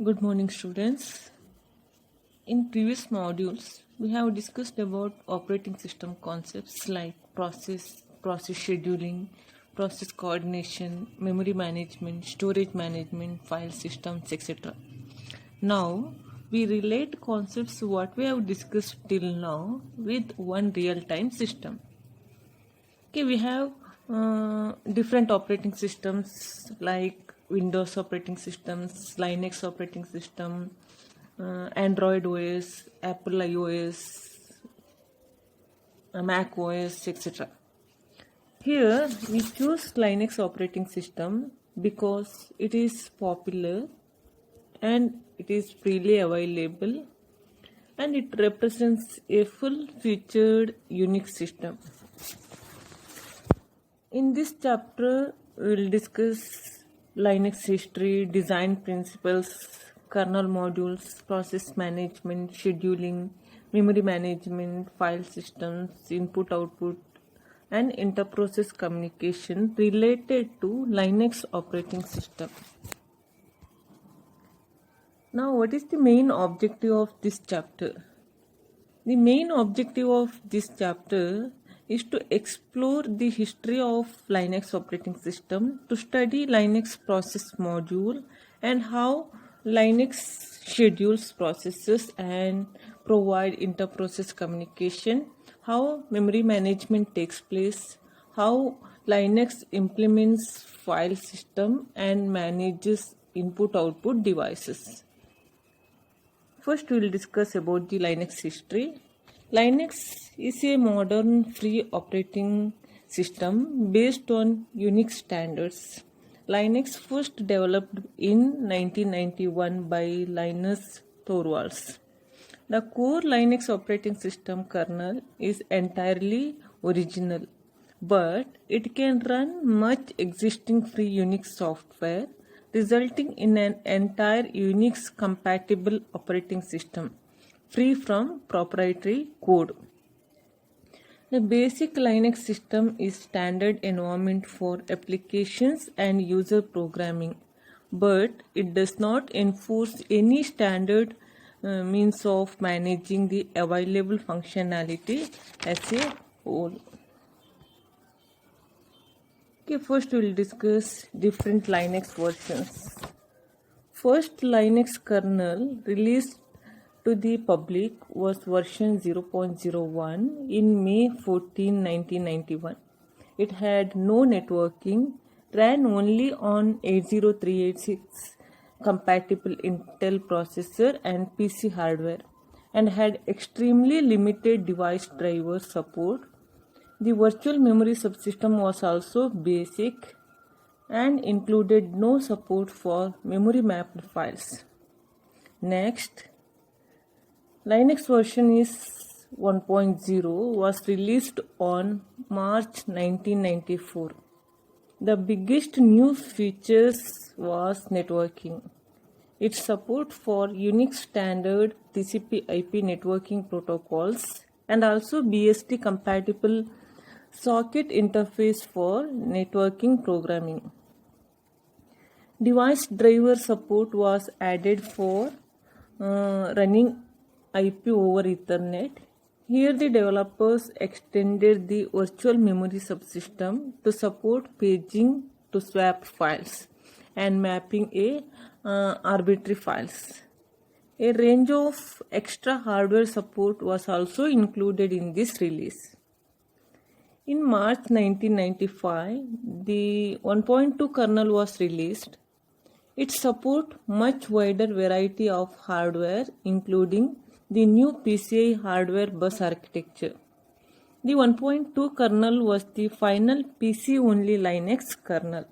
Good morning, students. In previous modules, we have discussed about operating system concepts like process scheduling, process coordination, memory management, storage management, file systems, etc. Now, we relate concepts what we have discussed till now with one real-time system. Okay, we have different operating systems like Windows operating systems, Linux operating system, Android OS, Apple iOS, Mac OS, etc. Here we choose Linux operating system because it is popular and it is freely available and it represents a full-featured Unix system. In this chapter, we will discuss Linux history, design principles, kernel modules, process management, scheduling, memory management, file systems, input-output, and interprocess communication related to Linux operating system. Now, what is the main objective of this chapter? The main objective of this chapter is to explore the history of Linux operating system, to study Linux process module and how Linux schedules processes and provide interprocess communication, how memory management takes place, how Linux implements file system and manages input-output devices. First, we will discuss about the Linux history. Linux is a modern free operating system based on Unix standards. Linux first developed in 1991 by Linus Torvalds. The core Linux operating system kernel is entirely original, but it can run much existing free Unix software, resulting in an entire Unix compatible operating system free from proprietary code. The basic Linux system is standard environment for applications and user programming, but it does not enforce any standard means of managing the available functionality as a whole. Okay, first we will discuss different Linux versions. First Linux kernel released to the public was version 0.01 in May 14, 1991. It had no networking, ran only on 80386 compatible Intel processor and PC hardware, and had extremely limited device driver support. The virtual memory subsystem was also basic and included no support for memory mapped files. Next, Linux version is 1.0 was released on March 1994. The biggest new features was networking. Its support for Unix standard TCP/IP networking protocols and also BSD compatible socket interface for networking programming. Device driver support was added for running IP over Ethernet. Here the developers extended the virtual memory subsystem to support paging to swap files and mapping arbitrary files. A range of extra hardware support was also included in this release. In March 1995, the 1.2 kernel was released. It supports much wider variety of hardware, including the new PCI hardware bus architecture. The 1.2 kernel was the final PC-only Linux kernel.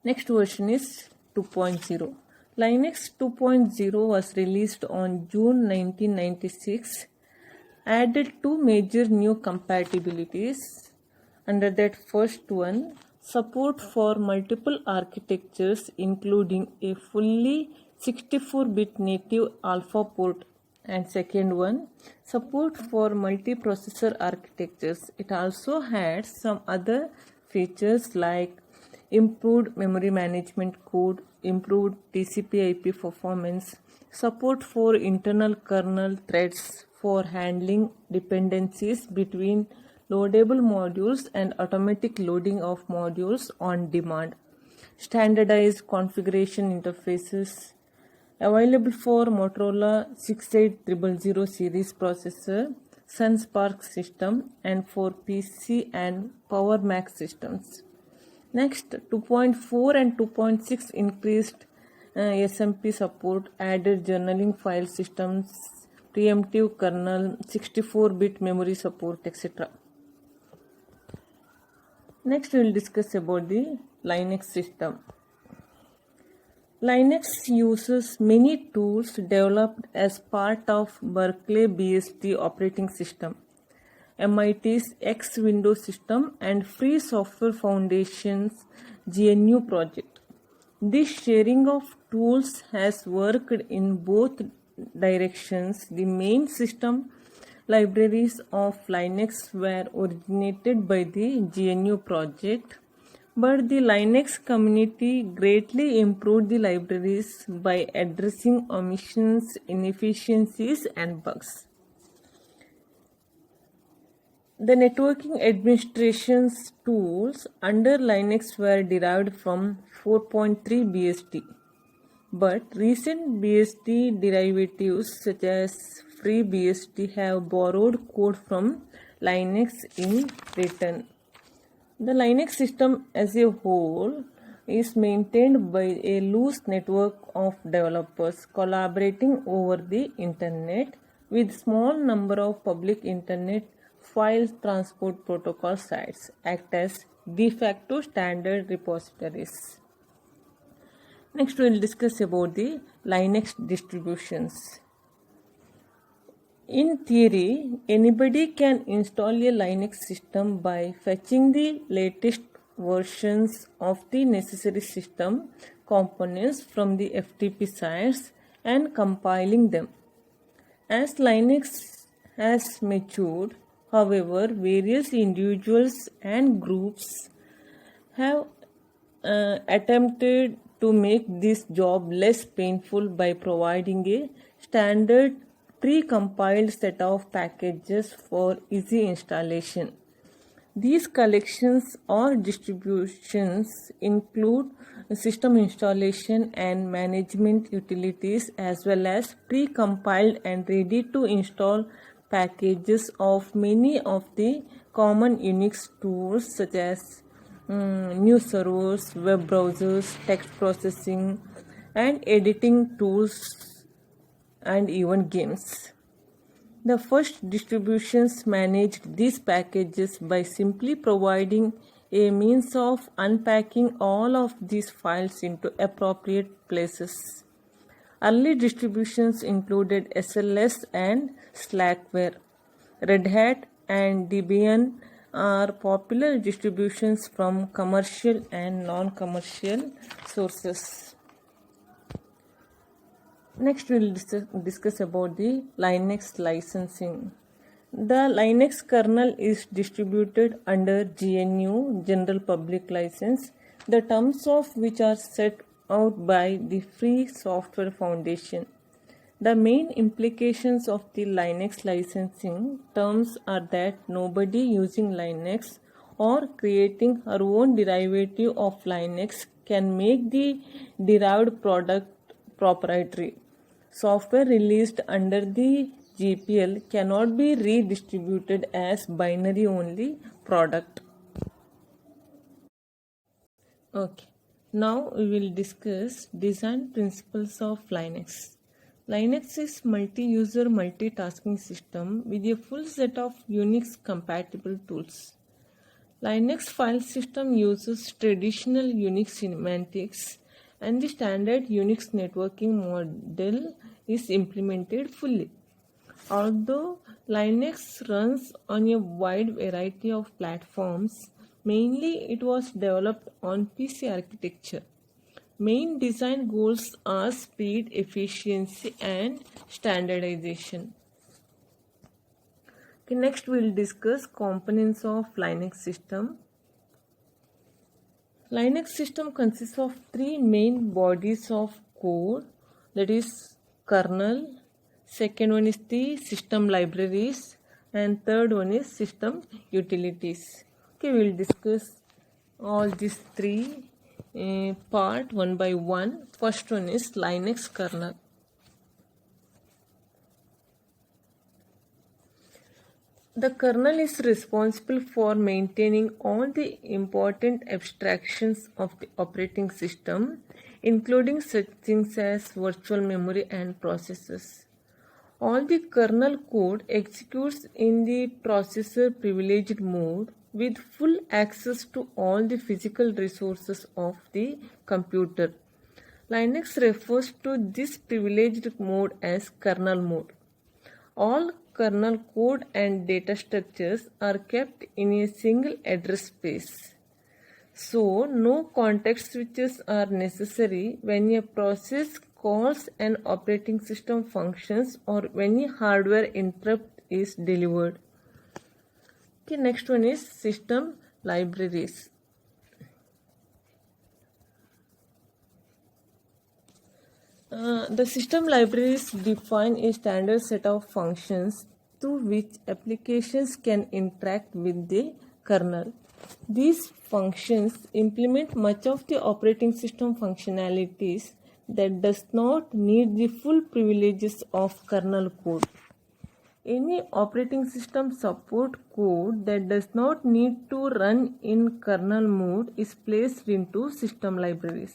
Next version is 2.0. Linux 2.0 was released on June 1996, added two major new compatibilities. Under that first one, support for multiple architectures including a fully 64-bit native alpha port, and second one, support for multiprocessor architectures. It also had some other features like improved memory management code, improved TCP/IP performance, support for internal kernel threads for handling dependencies between loadable modules and automatic loading of modules on demand, standardized configuration interfaces, available for Motorola 68000 series processor, Sun Spark system, and for PC and Power Mac systems. Next, 2.4 and 2.6 increased SMP support, added journaling file systems, preemptive kernel, 64-bit memory support, etc. Next, we will discuss about the Linux system. Linux uses many tools developed as part of Berkeley BSD operating system, MIT's X Windows system, and Free Software Foundation's GNU project. This sharing of tools has worked in both directions. The main system libraries of Linux were originated by the GNU project, but the Linux community greatly improved the libraries by addressing omissions, inefficiencies, and bugs. The networking administration's tools under Linux were derived from 4.3 BSD, but recent BSD derivatives such as FreeBSD have borrowed code from Linux in return. The Linux system as a whole is maintained by a loose network of developers collaborating over the internet, with small number of public internet file transport protocol sites act as de facto standard repositories. Next, we will discuss about the Linux distributions. In theory, anybody can install a Linux system by fetching the latest versions of the necessary system components from the FTP sites and compiling them. As Linux has matured, however, various individuals and groups have attempted to make this job less painful by providing a standard pre-compiled set of packages for easy installation. These collections or distributions include system installation and management utilities, as well as pre-compiled and ready-to-install packages of many of the common Unix tools such as news servers, web browsers, text processing, and editing tools, and even games. The first distributions managed these packages by simply providing a means of unpacking all of these files into appropriate places. Early distributions included SLS and Slackware. Red Hat and Debian are popular distributions from commercial and non-commercial sources. Next, we will discuss about the Linux licensing. The Linux kernel is distributed under GNU General Public License, the terms of which are set out by the Free Software Foundation. The main implications of the Linux licensing terms are that nobody using Linux or creating her own derivative of Linux can make the derived product proprietary. Software released under the GPL cannot be redistributed as binary only product. Okay, now we will discuss design principles of Linux. Linux is multi-user multitasking system with a full set of Unix compatible tools. Linux file system uses traditional Unix semantics, and the standard Unix networking model is implemented fully. Although Linux runs on a wide variety of platforms, mainly it was developed on PC architecture. Main design goals are speed, efficiency, and standardization. Okay, next we will discuss components of Linux system. Linux system consists of three main bodies of code, that is kernel, second one is the system libraries, and third one is system utilities. Okay, we will discuss all these three part one by one. First one is Linux kernel. The kernel is responsible for maintaining all the important abstractions of the operating system, including such things as virtual memory and processors. All the kernel code executes in the processor privileged mode with full access to all the physical resources of the computer. Linux refers to this privileged mode as kernel mode. All kernel code and data structures are kept in a single address space. So, no context switches are necessary when a process calls an operating system functions or when a hardware interrupt is delivered. Okay, next one is system libraries. The system libraries define a standard set of functions through which applications can interact with the kernel. These functions implement much of the operating system functionalities that does not need the full privileges of kernel code. Any operating system support code that does not need to run in kernel mode is placed into system libraries.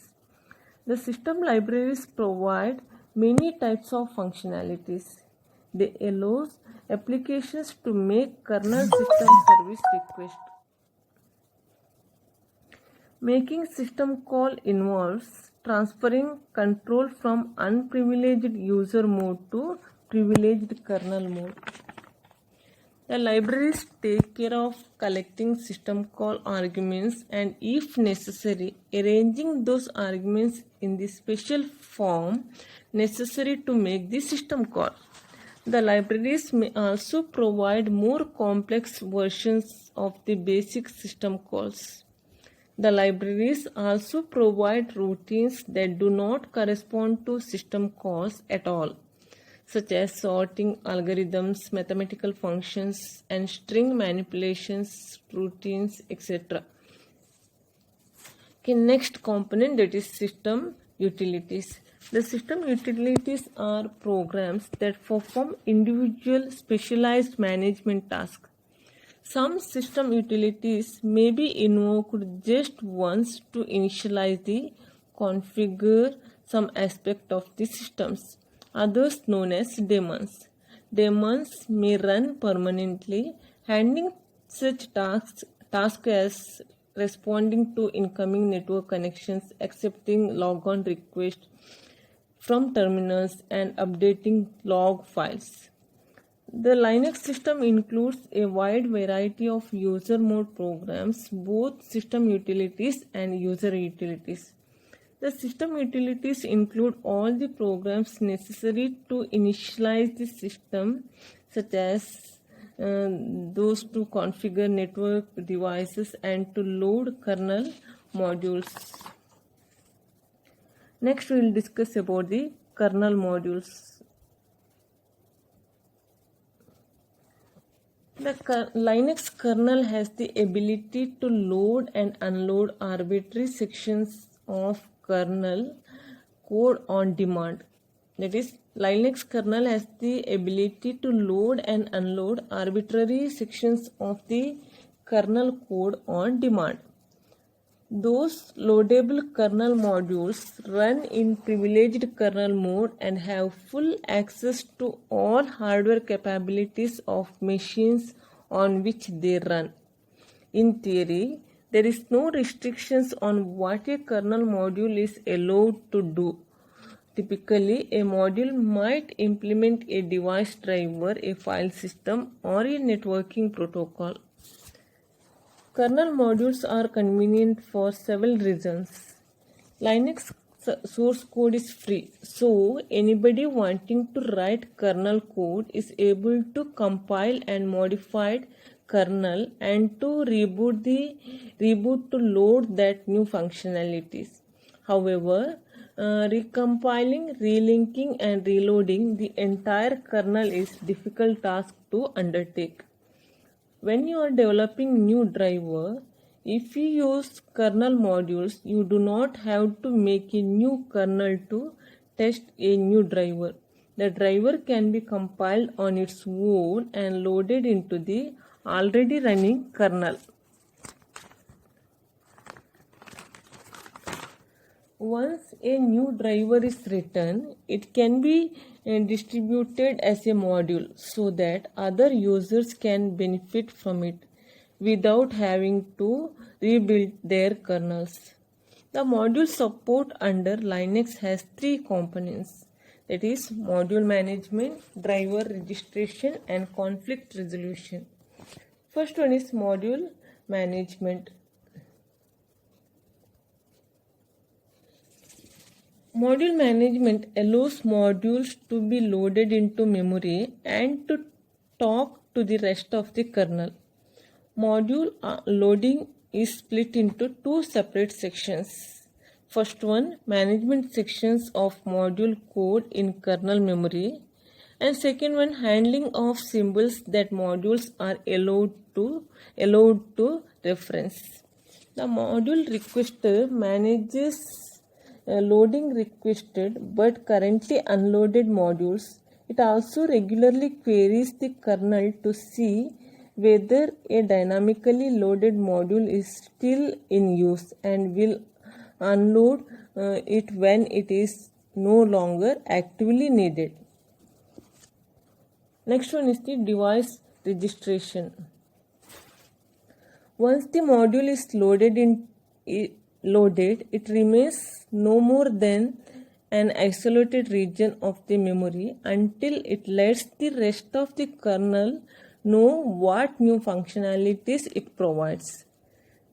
The system libraries provide many types of functionalities. They allow applications to make kernel system service requests. Making system call involves transferring control from unprivileged user mode to privileged kernel mode. The libraries take care of collecting system call arguments and, if necessary, arranging those arguments in the special form necessary to make the system call. The libraries may also provide more complex versions of the basic system calls. The libraries also provide routines that do not correspond to system calls at all, such as sorting algorithms, mathematical functions, and string manipulations, routines, etc. Okay, next component, that is system utilities. The system utilities are programs that perform individual specialized management tasks. Some system utilities may be invoked just once to initialize the configure some aspect of the systems. Others known as daemons. Daemons may run permanently, handling such tasks as responding to incoming network connections, accepting logon requests from terminals, and updating log files. The Linux system includes a wide variety of user mode programs, both system utilities and user utilities. The system utilities include all the programs necessary to initialize the system, such as those to configure network devices and to load kernel modules. Next, we will discuss about the kernel modules. The Linux kernel has the ability to load and unload arbitrary sections of kernel code on demand. That is, Linux kernel has the ability to load and unload arbitrary sections of the kernel code on demand. Those loadable kernel modules run in privileged kernel mode and have full access to all hardware capabilities of machines on which they run. In theory, there is no restrictions on what a kernel module is allowed to do. Typically, a module might implement a device driver, a file system, or a networking protocol. Kernel modules are convenient for several reasons. Linux source code is free, so anybody wanting to write kernel code is able to compile and modify kernel and to reboot to load that new functionalities. However, recompiling, relinking and reloading the entire kernel is difficult task to undertake. When you are developing new driver, if you use kernel modules, you do not have to make a new kernel to test a new driver. The driver can be compiled on its own and loaded into the already running kernel. Once a new driver is written, it can be distributed as a module so that other users can benefit from it without having to rebuild their kernels. The module support under Linux has three components, that is module management, driver registration and conflict resolution. First one is module management. Module management allows modules to be loaded into memory and to talk to the rest of the kernel. Module loading is split into two separate sections. First one, management sections of module code in kernel memory, and second one, handling of symbols that modules are allowed to reference. The module requester manages loading requested but currently unloaded modules. It also regularly queries the kernel to see whether a dynamically loaded module is still in use and will unload it when it is no longer actively needed. Next one is the device registration. Once the module is loaded, it remains no more than an isolated region of the memory until it lets the rest of the kernel know what new functionalities it provides.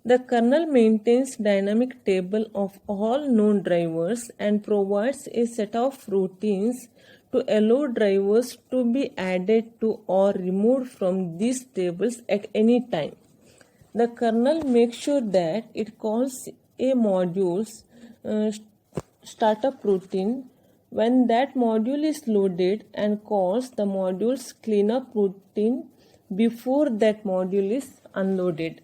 The kernel maintains dynamic table of all known drivers and provides a set of routines to allow drivers to be added to or removed from these tables at any time. The kernel makes sure that it calls a module's startup routine when that module is loaded and calls the module's cleanup routine before that module is unloaded.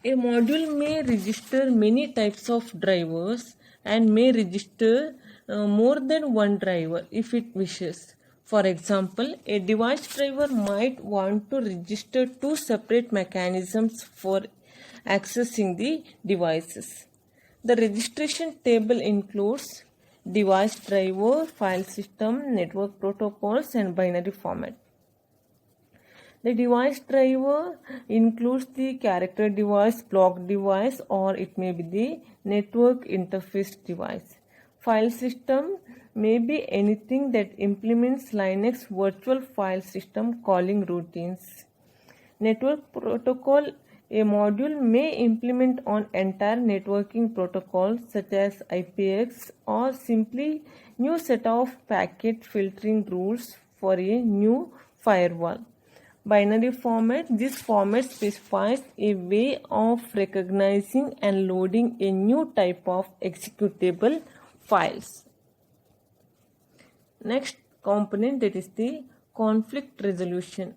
A module may register many types of drivers and may register more than one driver if it wishes. For example, a device driver might want to register two separate mechanisms for accessing the devices. The registration table includes device driver, file system, network protocols, and binary format. The device driver includes the character device, block device, or it may be the network interface device. File system may be anything that implements Linux virtual file system calling routines. Network protocol, a module may implement on entire networking protocols such as IPX or simply new set of packet filtering rules for a new firewall. Binary format, this format specifies a way of recognizing and loading a new type of executable files. Next component, that is the conflict resolution.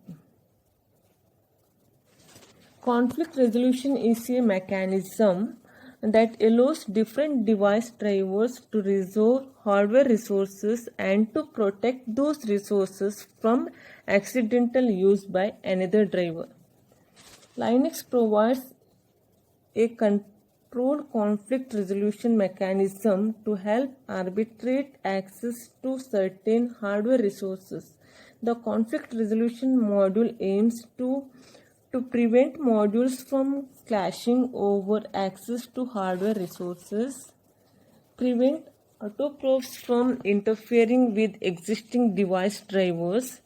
Conflict resolution is a mechanism that allows different device drivers to resolve hardware resources and to protect those resources from accidental use by another driver. Linux provides a controlled conflict resolution mechanism to help arbitrate access to certain hardware resources. The conflict resolution module aims to prevent modules from clashing over access to hardware resources, prevent autoprofs from interfering with existing device drivers,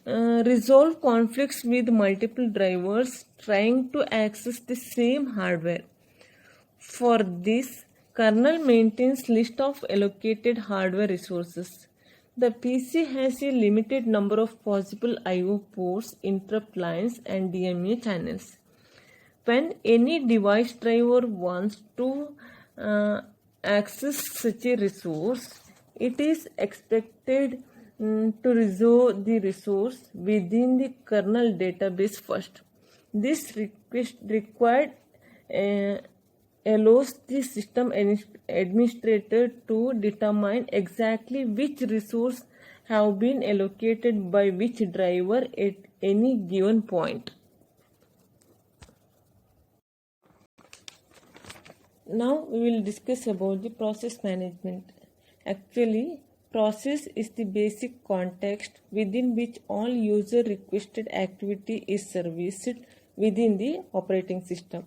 resolve conflicts with multiple drivers trying to access the same hardware. For this, kernel maintains list of allocated hardware resources. The PC has a limited number of possible I/O ports, interrupt lines, and DMA channels. When any device driver wants to access such a resource, it is expected to resolve the resource within the kernel database first. This request required allows the system administrator to determine exactly which resource have been allocated by which driver at any given point. Now we will discuss about the process management. Actually, process is the basic context within which all user requested activity is serviced within the operating system.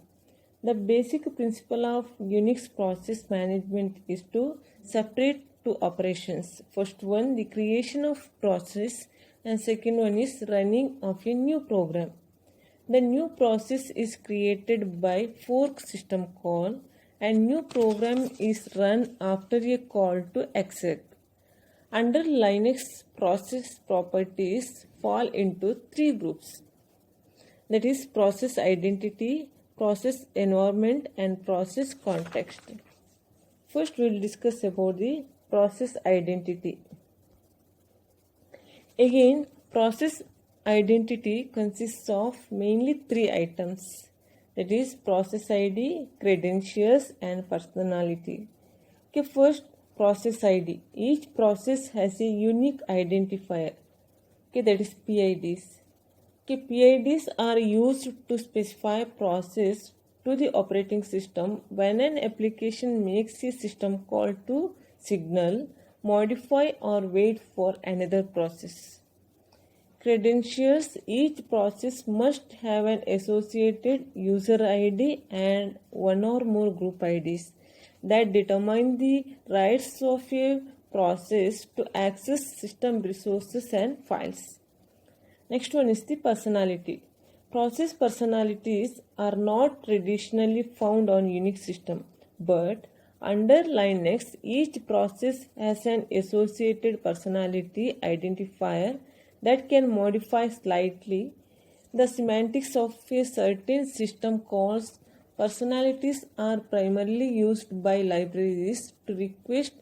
The basic principle of Unix process management is to separate two operations. First one, the creation of process, and second one is running of a new program. The new process is created by fork system call, and new program is run after a call to exec. Under Linux, process properties fall into three groups, that is process identity, process environment, and process context. First we will discuss about the process identity. Again, process identity consists of mainly three items, that is process ID, credentials, and personality. Okay, first process ID. Each process has a unique identifier, okay, that is PIDs. Okay, PIDs are used to specify process to the operating system when an application makes a system call to signal, modify, or wait for another process. Credentials. Each process must have an associated user ID and one or more group IDs that determine the rights of a process to access system resources and files. Next one is the personality. Process personalities are not traditionally found on Unix system, but under Linux, each process has an associated personality identifier that can modify slightly the semantics of a certain system calls. Personalities are primarily used by libraries to request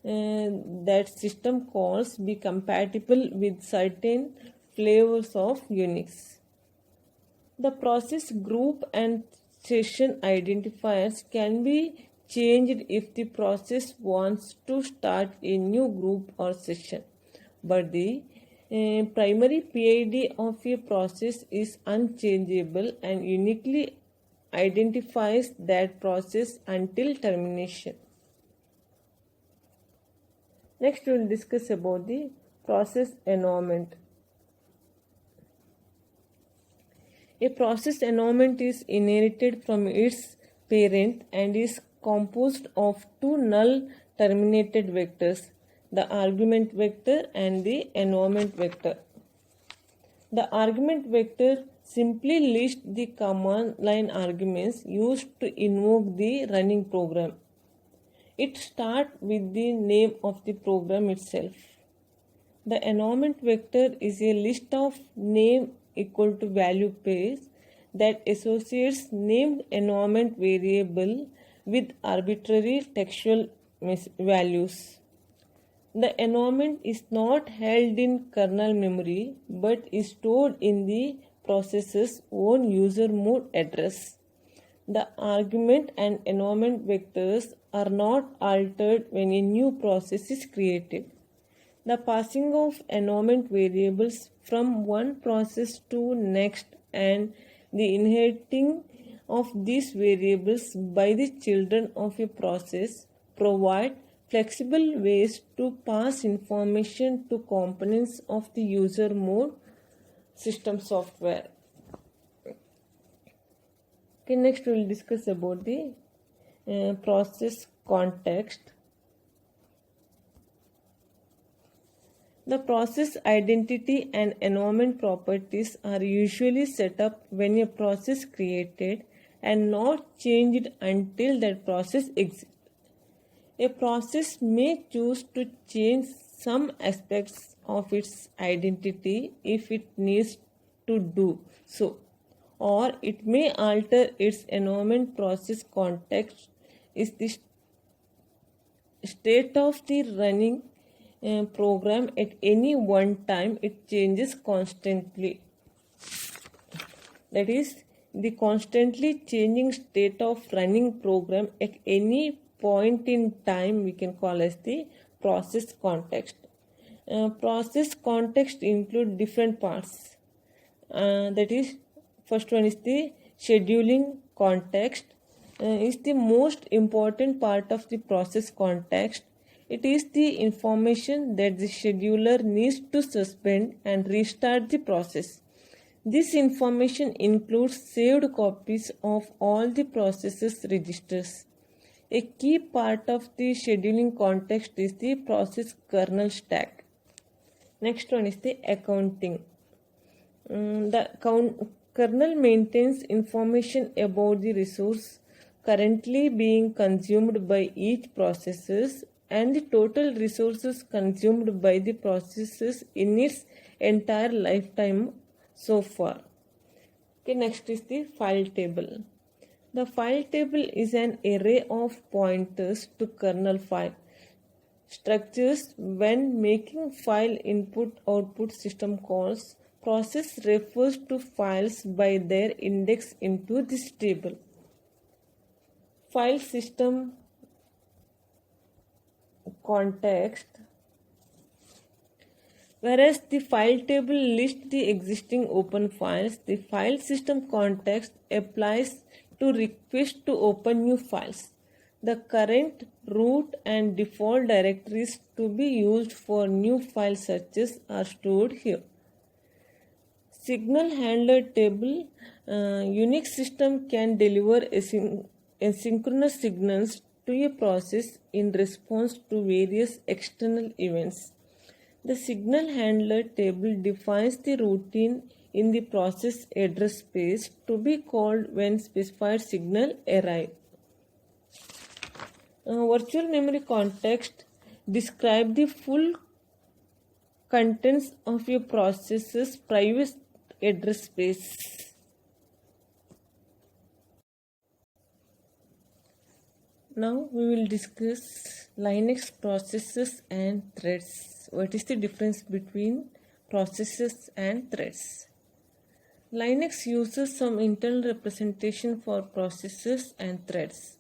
that system calls be compatible with certain flavors of Unix. The process group and session identifiers can be changed if the process wants to start a new group or session, but the primary PID of a process is unchangeable and uniquely identifies that process until termination. Next, we will discuss about the process environment. A process environment is inherited from its parent and is composed of two null terminated vectors, the argument vector and the environment vector. The argument vector simply lists the command line arguments used to invoke the running program. It starts with the name of the program itself. The environment vector is a list of name equal to value pairs that associates named environment variable with arbitrary textual values. The environment is not held in kernel memory but is stored in the process's own user mode address. The argument and environment vectors are not altered when a new process is created. The passing of environment variables from one process to next and the inheriting of these variables by the children of a process provide flexible ways to pass information to components of the user mode system software. Okay, next we will discuss about the process context. The process identity and environment properties are usually set up when a process created and not changed until that process exists. A process may choose to change some aspects of its identity if it needs to do so, or it may alter its environment. Process context is the state of the running program at any one time. It changes constantly. That is, the constantly changing state of running program at any point in time we can call as the process context. Process context include different parts. That is, first one is the scheduling context. Is the most important part of the process context. It is the information that the scheduler needs to suspend and restart the process. This information includes saved copies of all the processes registers. A key part of the scheduling context is the process kernel stack. Next one is the accounting. The kernel maintains information about the resource currently being consumed by each processes and the total resources consumed by the processes in its entire lifetime so far. Okay, next is the file table. The file table is an array of pointers to kernel file structures. When making file input output system calls, process refers to files by their index into this table. File system context. Whereas the file table lists the existing open files, the file system context applies to request to open new files. The current, root and default directories to be used for new file searches are stored here. Signal handler table. Unix system can deliver asynchronous signals to a process in response to various external events. The signal handler table defines the routine in the process address space to be called when specified signal arrive. Virtual memory context describe the full contents of a process's private address space. Now we will discuss Linux processes and threads. What is the difference between processes and threads? Linux uses some internal representation for processes and threads.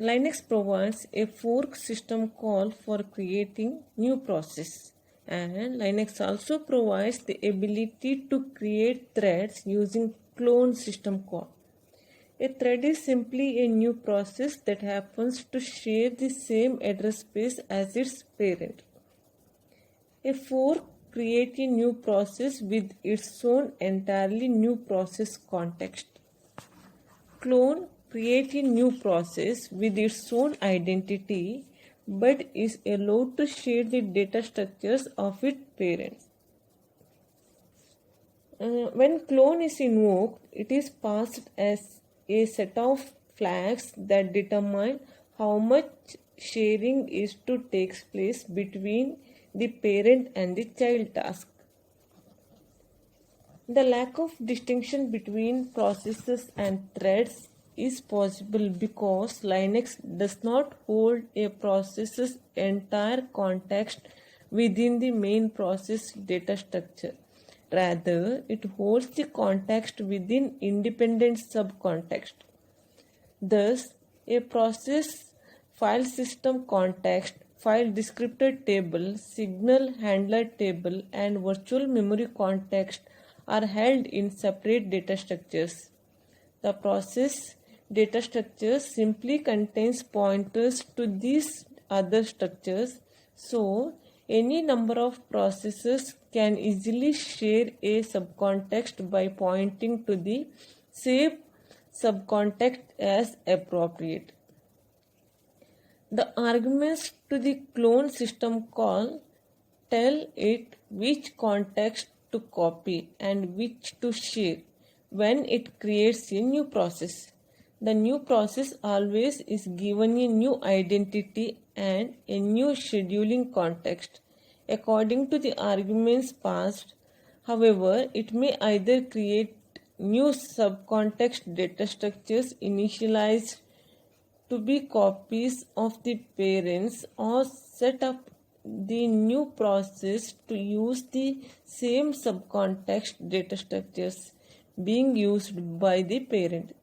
Linux provides a fork system call for creating new process, and Linux also provides the ability to create threads using clone system call. A thread is simply a new process that happens to share the same address space as its parent. A fork creates a new process with its own entirely new process context. Clone creates a new process with its own identity but is allowed to share the data structures of its parent. When clone is invoked, it is passed as a set of flags that determine how much sharing is to take place between the parent and the child task. The lack of distinction between processes and threads is possible because Linux does not hold a process's entire context within the main process data structure. Rather, it holds the context within independent subcontext. Thus, a process file system context, file descriptor table, signal handler table, and virtual memory context are held in separate data structures. The process data structure simply contains pointers to these other structures, so any number of processes can easily share a subcontext by pointing to the same subcontext as appropriate. The arguments to the clone system call tell it which context to copy and which to share when it creates a new process. The new process always is given a new identity and a new scheduling context according to the arguments passed. However, it may either create new subcontext data structures initialized to be copies of the parents or set up the new process to use the same subcontext data structures being used by the parent.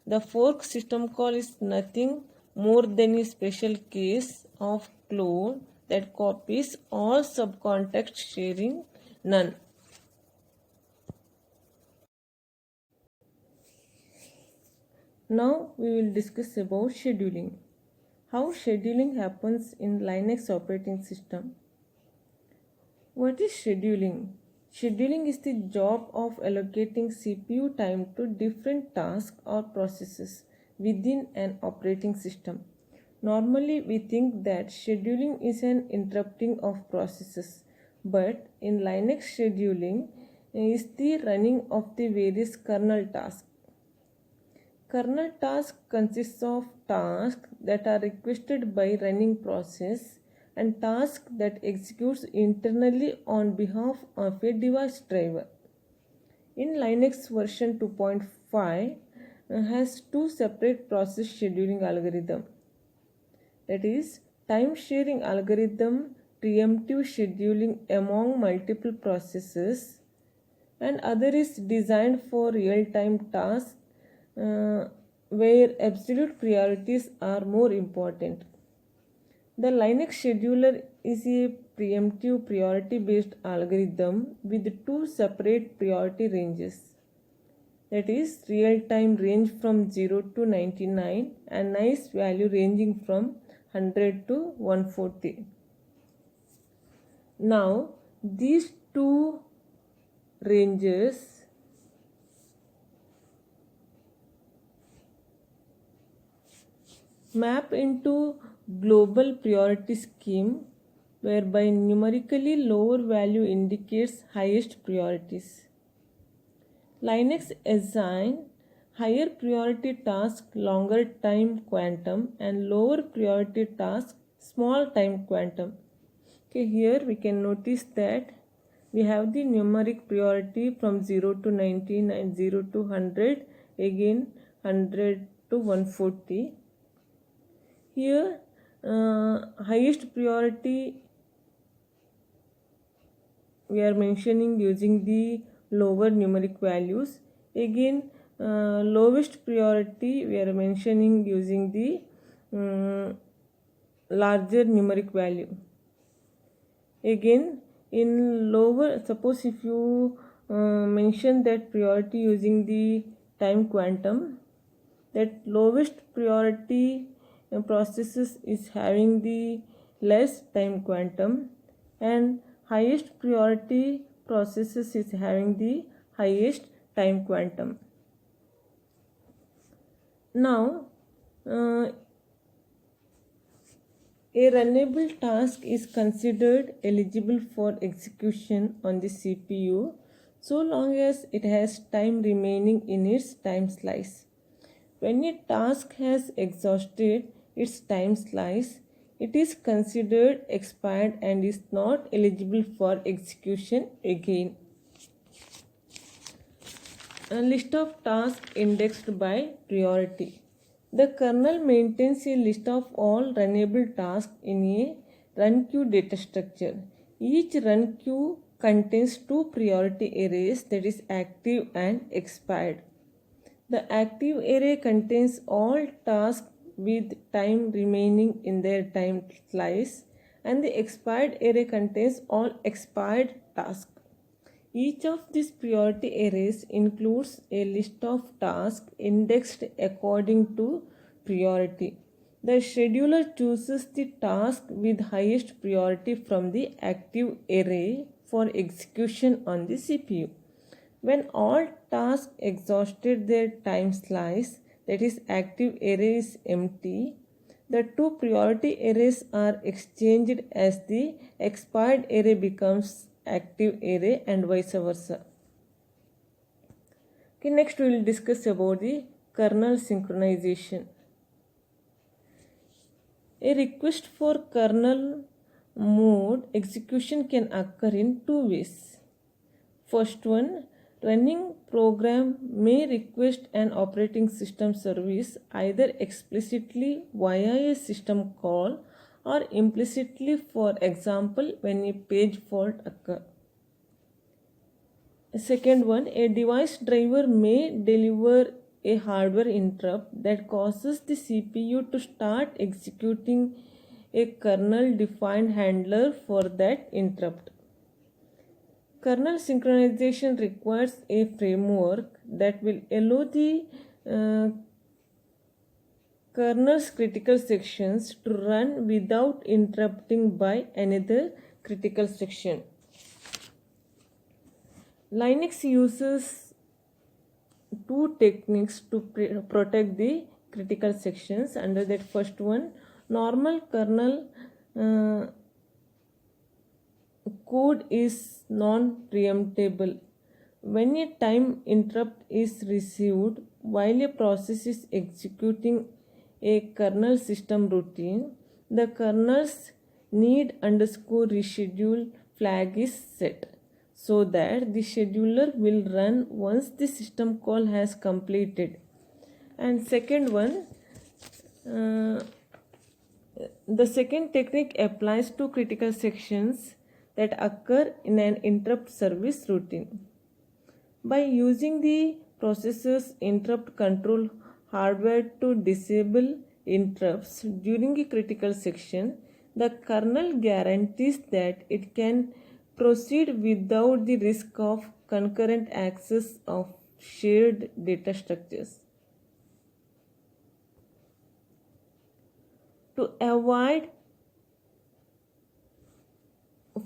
The fork system call is nothing more than a special case of clone that copies all subcontext sharing none. Now we will discuss about scheduling. How scheduling happens in Linux operating system. What is scheduling? Scheduling is the job of allocating CPU time to different tasks or processes within an operating system. Normally, we think that scheduling is an interrupting of processes, but in Linux, scheduling is the running of the various kernel tasks. Kernel task consists of tasks that are requested by running process and tasks that executes internally on behalf of a device driver. In Linux version 2.5 has two separate process scheduling algorithm. That is time sharing algorithm, preemptive scheduling among multiple processes, and other is designed for real-time tasks where absolute priorities are more important. The Linux scheduler is a preemptive priority based algorithm with two separate priority ranges. That is real time range from 0 to 99 and nice value ranging from 100 to 140. Now these two ranges map into global priority scheme whereby numerically lower value indicates highest priorities. Linux assign higher priority task longer time quantum and lower priority task small time quantum. Okay, here we can notice that we have the numeric priority from 0 to 19 and 0 to 100, again 100 to 140. Here highest priority we are mentioning using the lower numeric values. Again lowest priority we are mentioning using the larger numeric value. Again in lower, suppose if you mention that priority using the time quantum, that lowest priority processes is having the less time quantum and highest priority processes is having the highest time quantum. Now a runnable task is considered eligible for execution on the CPU so long as it has time remaining in its time slice. When a task has exhausted its time slice, it is considered expired and is not eligible for execution again. A list of tasks indexed by priority. The kernel maintains a list of all runnable tasks in a run queue data structure. Each run queue contains two priority arrays, that is active and expired. The active array contains all tasks with time remaining in their time slice and the expired array contains all expired tasks. Each of these priority arrays includes a list of tasks indexed according to priority. The scheduler chooses the task with highest priority from the active array for execution on the CPU. When all tasks exhausted their time slice, that is active array is empty, the two priority arrays are exchanged as the expired array becomes active array and vice versa. Okay, next we will discuss about the kernel synchronization. A request for kernel mode execution can occur in two ways. First one, running program may request an operating system service either explicitly via a system call or implicitly, for example, when a page fault occurs. Second one, a device driver may deliver a hardware interrupt that causes the CPU to start executing a kernel defined handler for that interrupt. Kernel synchronization requires a framework that will allow the kernel's critical sections to run without interrupting by another critical section. Linux uses two techniques to protect the critical sections. Under that first one, normal kernel code is non-preemptible. When a time interrupt is received while a process is executing a kernel system routine, the kernel's need underscore reschedule flag is set so that the scheduler will run once the system call has completed. And second one, the second technique applies to critical sections that occur in an interrupt service routine. By using the processor's interrupt control hardware to disable interrupts during a critical section, the kernel guarantees that it can proceed without the risk of concurrent access of shared data structures. To avoid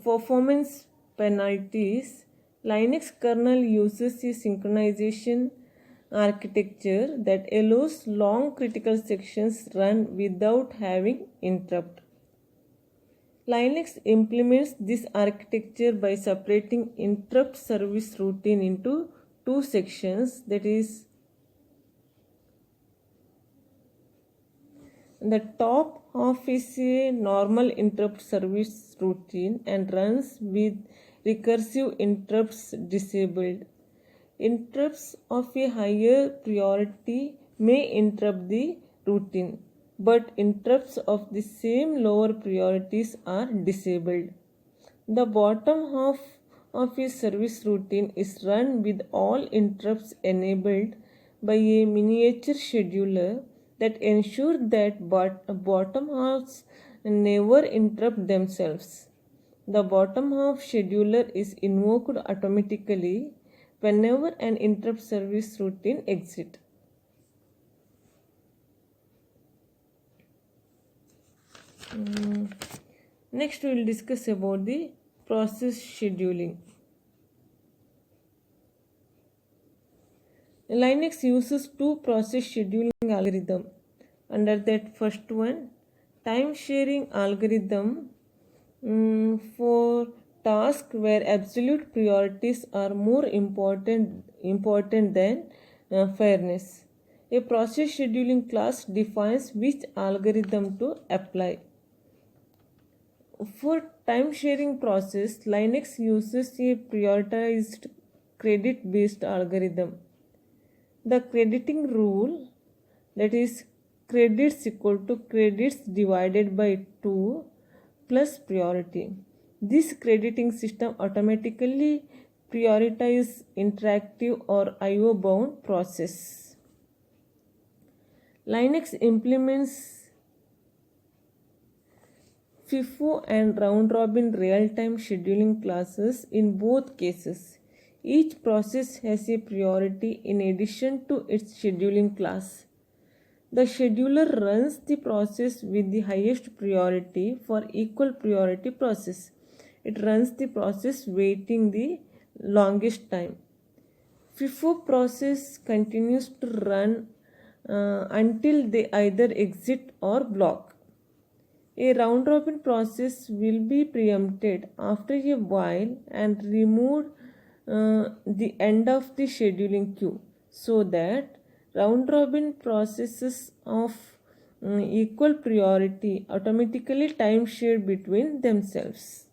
performance penalties, Linux kernel uses a synchronization architecture that allows long critical sections run without having interrupt. Linux implements this architecture by separating interrupt service routine into two sections, that is, the top half is a normal interrupt service routine and runs with recursive interrupts disabled. Interrupts of a higher priority may interrupt the routine, but interrupts of the same lower priorities are disabled. The bottom half of a service routine is run with all interrupts enabled by a miniature scheduler that ensure that bottom halves never interrupt themselves. The bottom half scheduler is invoked automatically whenever an interrupt service routine exits. Next we will discuss about the process scheduling. Linux uses two process scheduling algorithms. Under that first one, time sharing algorithm for tasks where absolute priorities are more important than fairness. A process scheduling class defines which algorithm to apply. For time sharing process, Linux uses a prioritized credit based algorithm. The crediting rule, that is, credits equal to credits divided by 2 plus priority. This crediting system automatically prioritizes interactive or IO bound process. Linux implements FIFO and round robin real time scheduling classes in both cases. Each process has a priority in addition to its scheduling class. The scheduler runs the process with the highest priority for equal priority process. It runs the process waiting the longest time. FIFO process continues to run until they either exit or block. A round robin process will be preempted after a while and removed the end of the scheduling queue so that round robin processes of equal priority automatically time shared between themselves.